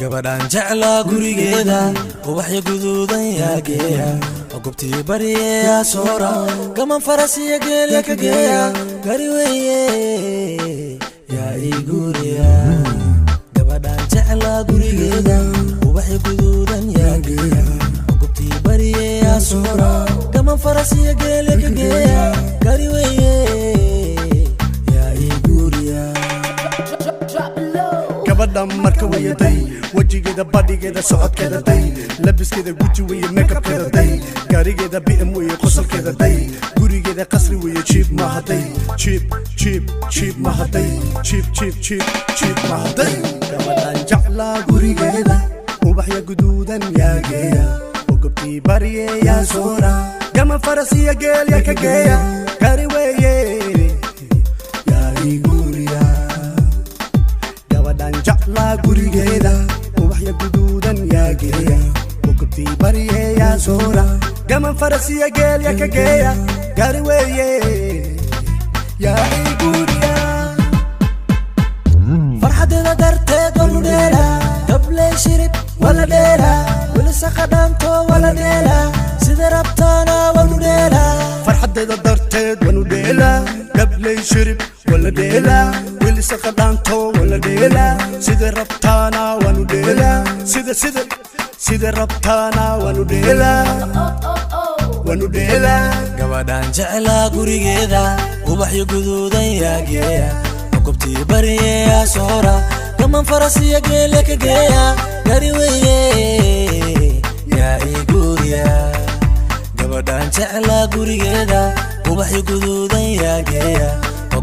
gabadhan jeclaa gurigeeda ubaxyo guduudan yaa geeya gobtii bariya soora gaman farasiya geelya ka geeya gari weeye yaa ii guriya gabadhan jeclaa gurigeeda ubaxyo guduudan yaa geeya gobtii bariya soora gaman farasiya geelya ka geeya gari weeye yaa ii guriya gabadhan marka weeyaday wajigeeda badhigeeda socodkeeda day labiskeeda guji weeye makeupkeeda day gaarigeeda BM weeye qosolkeeda day gurigeeda qasri weeye cheap ma haday cheap ma haday cheap ma haday gabadhan jeclaa gurigeeda ubaxya guduudan yaa geeya gobtii bariye yaa soora gaman farasiya geelya ka geeya gari weeye yaa ii guriya gabadhan jeclaa gurigeeda ubaxya guduudan yaa geeya gobtii bariye yaa soora gaman farasiya geelya ka geeya gari weeye yaa ii guriya farxadeeda darteed wanu dheela gabley shirib wala dheela wilisa qadhaanto wala dheela sida rabtaana wanu dheela farxadeeda darteed wanu dheela gabley shirib wala dheela wilisa qadhaanto wala dheela sida rabtaana wanu dheela sida rabtaana wanu dheela gabadhan jeclaa gurigeeda ubaxyo guduudan yaa geeya gobtii bariye yaa soora gaman farasiya geelya ka geeya gari weeye yaa ii guriya gabadhan jeclaa gurigeeda ubaxyo guduudan yaa geeya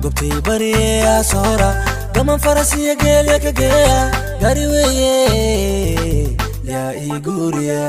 gobtii bariye yaa soora gaman farasiya geelya ka geeya gari weeye yaa ii guriya